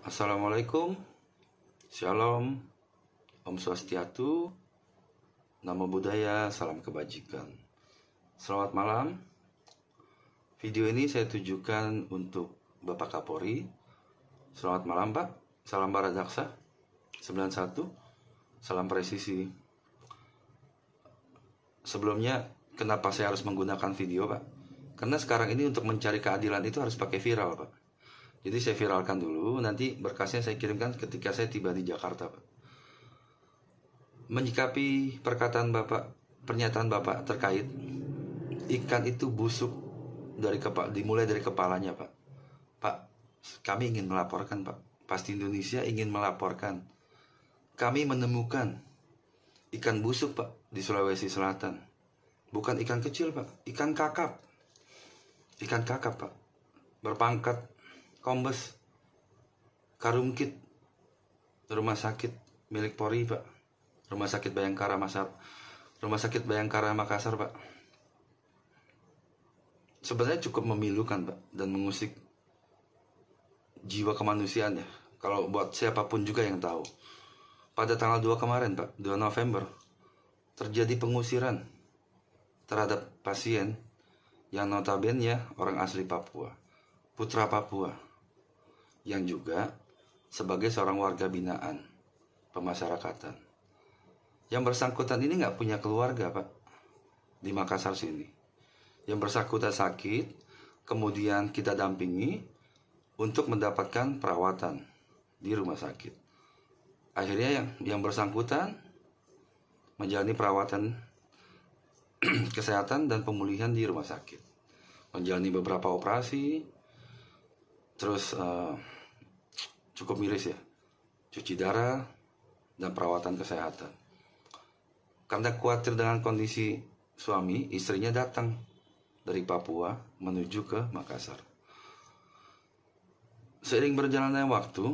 Assalamualaikum, Shalom, Om Swastiatu, Namo Buddhaya, Salam Kebajikan. Selamat malam. Video ini saya tujukan untuk Bapak Kapolri. Selamat malam Pak, salam Baradaksa 91, salam presisi. Sebelumnya, kenapa saya harus menggunakan video Pak? Karena sekarang ini untuk mencari keadilan itu harus pakai viral Pak. Jadi saya viralkan dulu, nanti berkasnya saya kirimkan ketika saya tiba di Jakarta Pak. Menyikapi perkataan Bapak, pernyataan Bapak terkait ikan itu busuk dimulai dari kepalanya Pak. Pak, kami ingin melaporkan Pak. Pasti Indonesia ingin melaporkan. Kami menemukan ikan busuk Pak di Sulawesi Selatan. Bukan ikan kecil Pak, ikan kakap. Ikan kakap Pak. Berpangkat Kombes, Karungkit, rumah sakit milik Polri Pak, rumah sakit Bayangkara Makassar Pak. Sebenarnya cukup memilukan Pak dan mengusik jiwa kemanusiaan ya. Kalau buat siapapun juga yang tahu. Pada tanggal 2 kemarin Pak, 2 November, terjadi pengusiran terhadap pasien yang notabene orang asli Papua, putra Papua, yang juga sebagai seorang warga binaan pemasyarakatan. Yang bersangkutan ini nggak punya keluarga Pak di Makassar sini. Yang bersangkutan sakit, kemudian kita dampingi untuk mendapatkan perawatan di rumah sakit. Akhirnya yang bersangkutan menjalani perawatan kesehatan dan pemulihan di rumah sakit, menjalani beberapa operasi, terus cukup miris ya, cuci darah dan perawatan kesehatan. Karena khawatir dengan kondisi suami, istrinya datang dari Papua menuju ke Makassar. Seiring berjalannya waktu,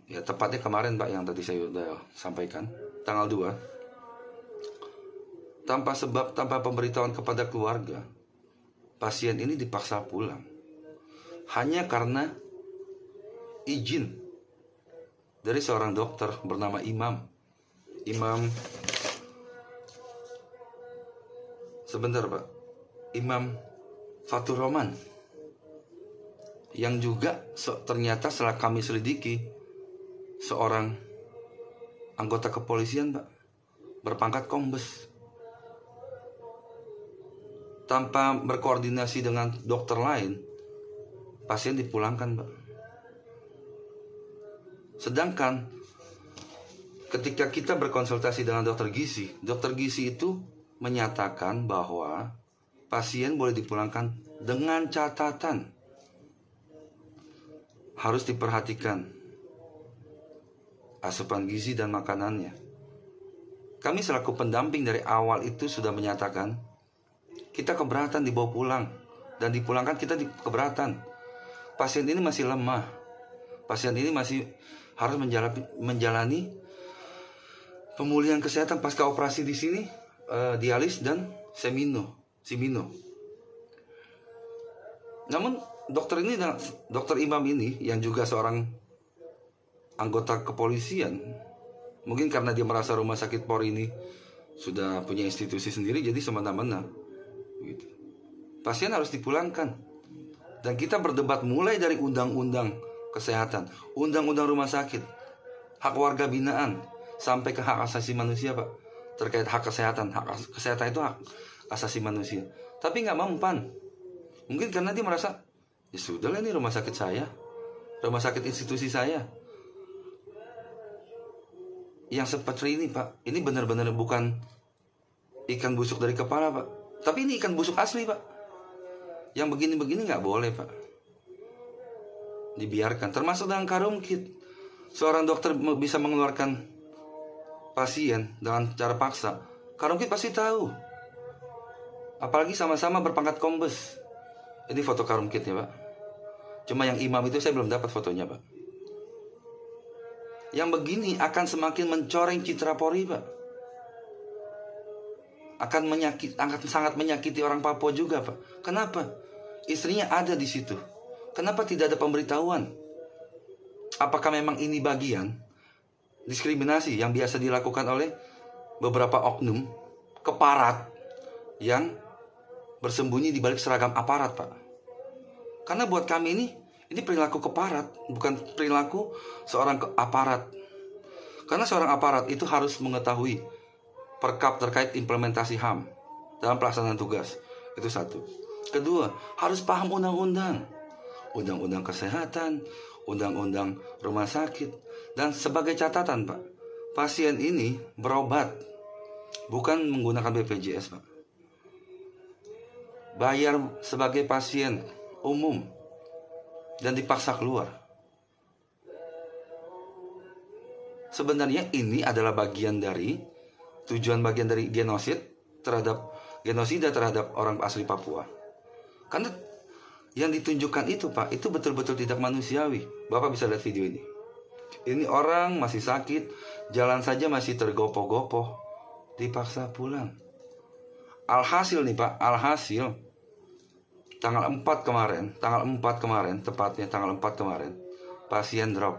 ya tepatnya kemarin Pak yang tadi saya sudah sampaikan, tanggal 2, tanpa sebab, tanpa pemberitahuan kepada keluarga, pasien ini dipaksa pulang. Hanya karena izin dari seorang dokter bernama Imam sebentar Pak, Imam Fatur Roman, yang juga ternyata setelah kami selidiki seorang anggota kepolisian Pak, berpangkat kombes. Tanpa berkoordinasi dengan dokter lain, pasien dipulangkan Pak. Sedangkan ketika kita berkonsultasi dengan dokter gizi itu menyatakan bahwa pasien boleh dipulangkan dengan catatan harus diperhatikan asupan gizi dan makanannya. Kami selaku pendamping dari awal itu sudah menyatakan kita keberatan dibawa pulang dan dipulangkan, kita keberatan. Pasien ini masih lemah. Pasien ini masih harus menjalani pemulihan kesehatan pasca operasi di sini, dialis dan simino. Namun dokter Imam ini yang juga seorang anggota kepolisian, mungkin karena dia merasa rumah sakit Polri ini sudah punya institusi sendiri, jadi semena-mena gitu. Pasien harus dipulangkan. Dan kita berdebat mulai dari undang-undang kesehatan, undang-undang rumah sakit, hak warga binaan, sampai ke hak asasi manusia Pak. Terkait hak kesehatan, itu hak asasi manusia. Tapi nggak mempan. Mungkin karena dia merasa, ya sudahlah, ini rumah sakit saya, rumah sakit institusi saya. Yang seperti ini Pak, ini benar-benar bukan ikan busuk dari kepala Pak, tapi ini ikan busuk asli Pak. Yang begini-begini nggak boleh Pak dibiarkan. Termasuk dengan Karungkit, seorang dokter bisa mengeluarkan pasien dengan cara paksa. Karungkit pasti tahu, apalagi sama-sama berpangkat kombes. Ini foto Karungkitnya Pak. Cuma yang Imam itu saya belum dapat fotonya Pak. Yang begini akan semakin mencoreng citra Polri Pak. Akan sangat menyakiti orang Papua juga Pak. Kenapa? Istrinya ada di situ. Kenapa tidak ada pemberitahuan? apakah memang ini bagian diskriminasi yang biasa dilakukan oleh beberapa oknum keparat yang bersembunyi di balik seragam aparat, Pak? Karena buat kami ini perilaku keparat, bukan perilaku seorang aparat. Karena seorang aparat itu harus mengetahui perkap terkait implementasi HAM dalam pelaksanaan tugas. Itu satu. Kedua, harus paham undang-undang. Undang-undang kesehatan, undang-undang rumah sakit. Dan sebagai catatan, Pak, pasien ini berobat bukan menggunakan BPJS, Pak. Bayar sebagai pasien umum dan dipaksa keluar. Sebenarnya ini adalah bagian dari genosida terhadap orang asli Papua. Karena yang ditunjukkan itu, Pak, itu betul-betul tidak manusiawi. Bapak bisa lihat video ini. Ini orang masih sakit, jalan saja masih tergopoh-gopoh, dipaksa pulang. Alhasil nih, Pak, tanggal 4 kemarin, tepatnya tanggal 4 kemarin, pasien drop.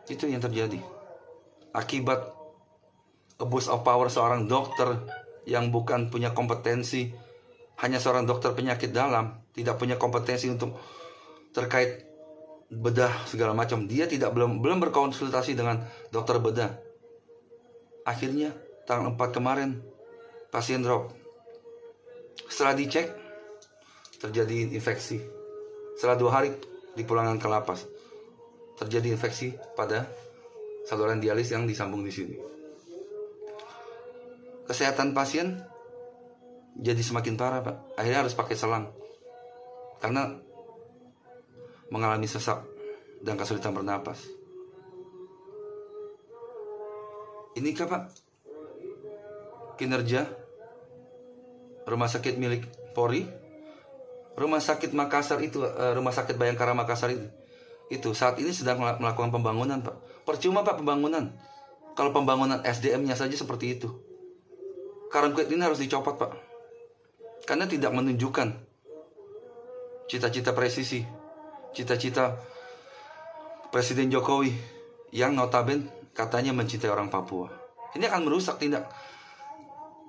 Itu yang terjadi akibat abuse of power seorang dokter yang bukan punya kompetensi, hanya seorang dokter penyakit dalam, tidak punya kompetensi untuk terkait bedah segala macam. Dia belum berkonsultasi dengan dokter bedah. Akhirnya tanggal 4 kemarin pasien drop. Setelah dicek terjadi infeksi. Setelah 2 hari dipulangkan ke lapas, terjadi infeksi pada saluran dialis yang disambung di sini. Kesehatan pasien jadi semakin parah, Pak. Akhirnya harus pakai selang karena mengalami sesak dan kesulitan bernapas. Inikah, Pak, kinerja rumah sakit milik Polri? Rumah sakit Makassar itu, rumah sakit Bayangkara Makassar itu saat ini sedang melakukan pembangunan, Pak. Percuma, Pak, pembangunan kalau pembangunan SDM-nya saja seperti itu. Karangkut ini harus dicopot, Pak, karena tidak menunjukkan cita-cita presisi, cita-cita Presiden Jokowi yang notabene katanya mencintai orang Papua. Ini akan merusak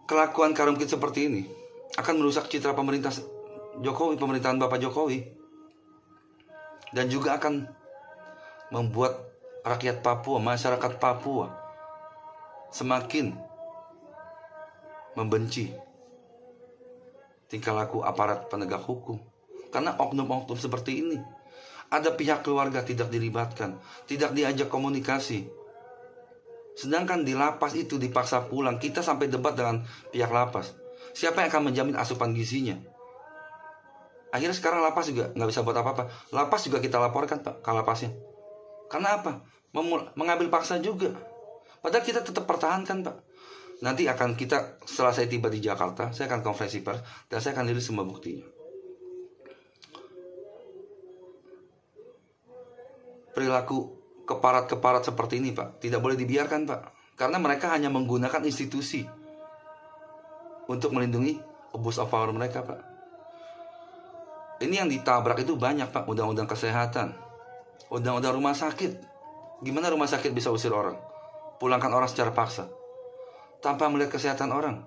kelakuan Karangkut seperti ini akan merusak citra pemerintah Jokowi, pemerintahan Bapak Jokowi, dan juga akan membuat rakyat Papua, masyarakat Papua semakin membenci tingkah laku aparat penegak hukum. Karena oknum-oknum seperti ini, ada pihak keluarga tidak dilibatkan, tidak diajak komunikasi. Sedangkan di lapas itu dipaksa pulang. Kita sampai debat dengan pihak lapas, siapa yang akan menjamin asupan gizinya. Akhirnya sekarang lapas juga nggak bisa buat apa-apa. Lapas juga kita laporkan, Pak, ke lapasnya. Karena apa? Mengambil paksa juga. Padahal kita tetap pertahankan, Pak. Nanti akan setelah saya tiba di Jakarta, saya akan konferensi pers dan saya akan rilis semua buktinya. Perilaku keparat-keparat seperti ini, Pak, tidak boleh dibiarkan, Pak. Karena mereka hanya menggunakan institusi untuk melindungi abuse of power mereka, Pak. Ini yang ditabrak itu banyak, Pak. Undang-undang kesehatan, undang-undang rumah sakit. Gimana rumah sakit bisa usir orang, pulangkan orang secara paksa tanpa melihat kesehatan orang?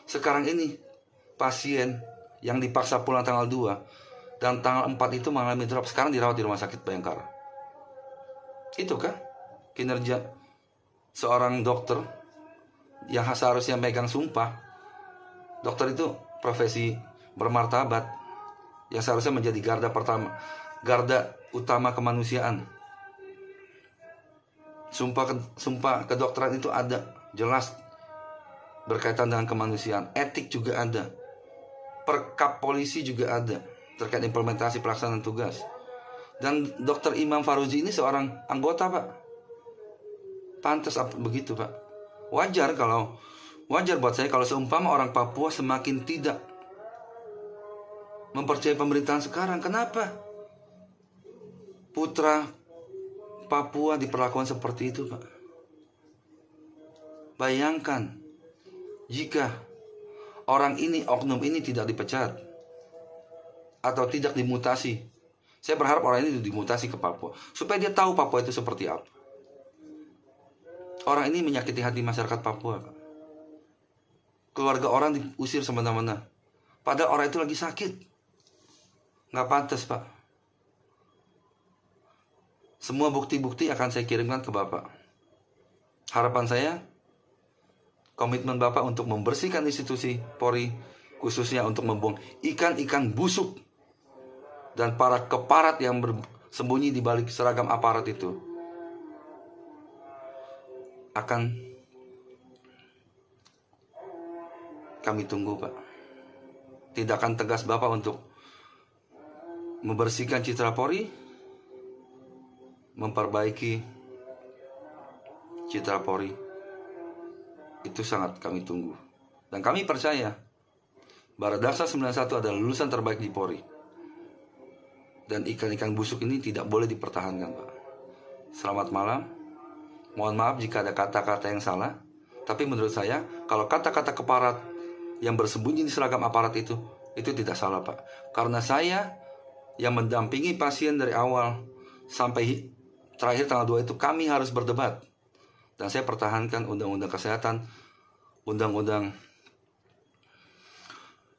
Sekarang ini pasien yang dipaksa pulang tanggal 2 dan tanggal 4 itu mengalami drop, sekarang dirawat di rumah sakit Bayangkara. Itu kan kinerja seorang dokter yang seharusnya megang sumpah. Dokter itu profesi bermartabat yang seharusnya menjadi garda utama kemanusiaan. Sumpah kedokteran itu ada jelas berkaitan dengan kemanusiaan. Etik juga ada. Perkap polisi juga ada terkait implementasi pelaksanaan tugas. Dan Dr. Imam Faruzi ini seorang anggota, Pak. Pantas begitu, Pak. Wajar buat saya kalau seumpama orang Papua semakin tidak mempercayai pemerintahan sekarang. Kenapa? Putra Papua diperlakukan seperti itu, Pak. Bayangkan jika oknum ini tidak dipecat atau tidak dimutasi Saya berharap orang ini dimutasi ke Papua supaya dia tahu Papua itu seperti apa. Orang ini menyakiti hati masyarakat Papua, Pak. Keluarga orang diusir semena-mena, padahal orang itu lagi sakit. Nggak pantas, Pak. Semua bukti-bukti akan saya kirimkan ke Bapak. Harapan saya, komitmen Bapak untuk membersihkan institusi Polri, khususnya untuk membuang ikan-ikan busuk dan para keparat yang bersembunyi di balik seragam aparat itu, akan kami tunggu, Pak. Tindakan tegas Bapak untuk membersihkan citra Polri, memperbaiki citra Polri, itu sangat kami tunggu. Dan kami percaya Baradaksa 91 adalah lulusan terbaik di Polri. Dan ikan-ikan busuk ini tidak boleh dipertahankan, Pak. Selamat malam. Mohon maaf jika ada kata-kata yang salah. Tapi menurut saya, kalau kata-kata keparat yang bersembunyi di seragam aparat itu tidak salah, Pak. Karena saya yang mendampingi pasien dari awal sampai terakhir tanggal 2 itu, kami harus berdebat. Dan saya pertahankan undang-undang kesehatan, undang-undang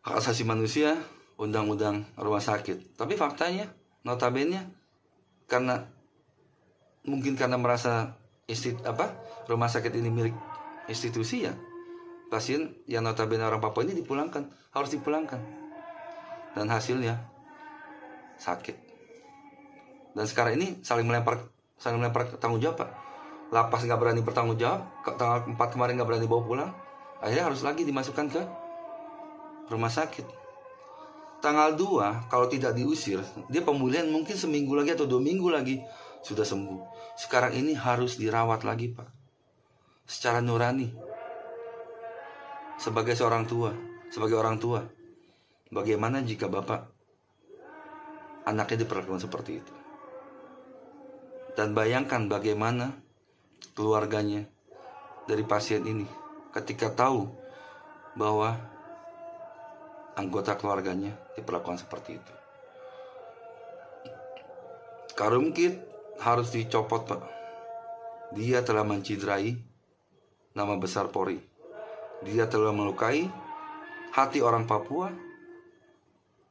hak asasi manusia, undang-undang rumah sakit. Tapi faktanya, notabene, mungkin karena merasa rumah sakit ini milik institusi, ya, pasien yang notabene orang Papua ini harus dipulangkan. Dan hasilnya sakit. Dan sekarang ini saling melempar tanggung jawab, Pak. Lapas nggak berani bertanggung jawab, tanggal 4 kemarin nggak berani bawa pulang, akhirnya harus lagi dimasukkan ke rumah sakit. Tanggal 2, kalau tidak diusir, dia pemulihan mungkin seminggu lagi atau 2 minggu lagi sudah sembuh. Sekarang ini harus dirawat lagi, Pak, secara nurani. Sebagai orang tua, bagaimana jika Bapak anaknya diperlakukan seperti itu? Dan bayangkan bagaimana keluarganya dari pasien ini ketika tahu bahwa anggota keluarganya diperlakukan seperti itu. Karungkit harus dicopot, Pak. Dia telah menciderai nama besar Polri. Dia telah melukai hati orang Papua,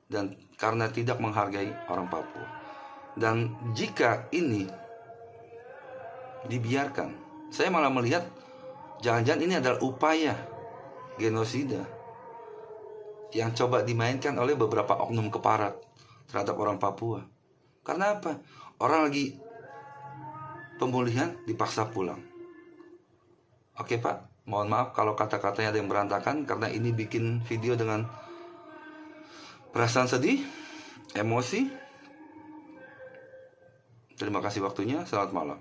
dan karena tidak menghargai orang Papua. Dan jika ini dibiarkan, saya malah melihat jangan-jangan ini adalah upaya genosida yang coba dimainkan oleh beberapa oknum keparat terhadap orang Papua. Karena apa? Orang lagi pemulihan dipaksa pulang. Oke, Pak, mohon maaf kalau kata-katanya ada yang berantakan, karena ini bikin video dengan perasaan sedih, emosi. Terima kasih waktunya, selamat malam.